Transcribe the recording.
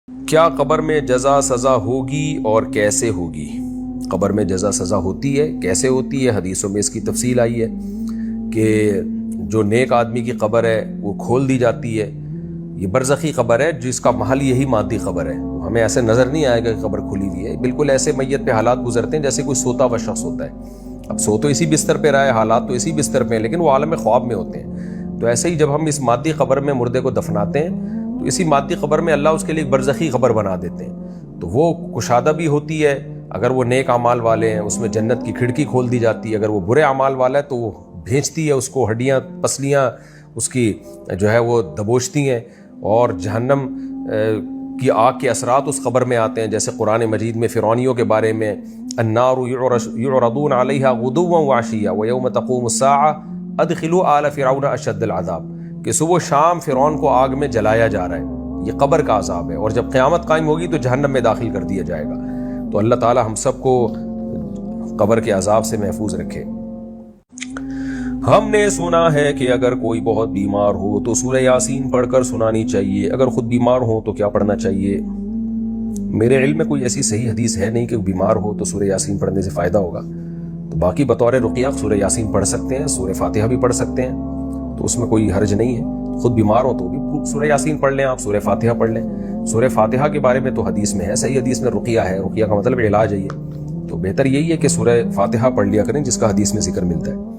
کیا قبر میں جزا سزا ہوگی اور کیسے ہوگی؟ قبر میں جزا سزا ہوتی ہے، کیسے ہوتی ہے؟ حدیثوں میں اس کی تفصیل آئی ہے کہ جو نیک آدمی کی قبر ہے وہ کھول دی جاتی ہے. یہ برزخی قبر ہے جس کا محل یہی مادی قبر ہے. ہمیں ایسے نظر نہیں آئے گا کہ قبر کھلی ہوئی ہے، بالکل ایسے میت پہ حالات گزرتے ہیں جیسے کوئی سوتا ہوا شخص ہوتا ہے. اب سو تو اسی بستر پہ رہا ہے، حالات تو اسی بستر پہ ہیں، لیکن وہ عالم خواب میں ہوتے ہیں. تو ایسے ہی جب ہم اس مادی قبر میں مردے کو دفناتے ہیں تو اسی مادی قبر میں اللہ اس کے لیے ایک برزخی قبر بنا دیتے ہیں. تو وہ کشادہ بھی ہوتی ہے، اگر وہ نیک اعمال والے ہیں اس میں جنت کی کھڑکی کھول دی جاتی ہے، اگر وہ برے اعمال والا ہے تو وہ بھیجتی ہے اس کو، ہڈیاں پسلیاں اس کی جو ہے وہ دبوچتی ہیں، اور جہنم کی آگ کے اثرات اس قبر میں آتے ہیں. جیسے قرآن مجید میں فرعونیوں کے بارے میں النار یعرضون علیہا غدوا وعشیا ویوم تقوم الساعہ ادخلوا آل فرعون اشد العذاب، کہ صبح و شام فرعون کو آگ میں جلایا جا رہا ہے. یہ قبر کا عذاب ہے، اور جب قیامت قائم ہوگی تو جہنم میں داخل کر دیا جائے گا. تو اللہ تعالی ہم سب کو قبر کے عذاب سے محفوظ رکھے. ہم نے سنا ہے کہ اگر کوئی بہت بیمار ہو تو سورہ یاسین پڑھ کر سنانی چاہیے، اگر خود بیمار ہو تو کیا پڑھنا چاہیے؟ میرے علم میں کوئی ایسی صحیح حدیث ہے نہیں کہ بیمار ہو تو سورہ یاسین پڑھنے سے فائدہ ہوگا. تو باقی بطور رقیہ سورہ یاسین پڑھ سکتے ہیں، سورہ فاتحہ بھی پڑھ سکتے ہیں، تو اس میں کوئی حرج نہیں ہے. خود بیمار ہو تو بھی سورہ یاسین پڑھ لیں، آپ سورہ فاتحہ پڑھ لیں. سورہ فاتحہ کے بارے میں تو حدیث میں ہے، صحیح حدیث میں رقیہ ہے، رقیہ کا مطلب علاج ہے. یہ تو بہتر یہی ہے کہ سورہ فاتحہ پڑھ لیا کریں جس کا حدیث میں ذکر ملتا ہے.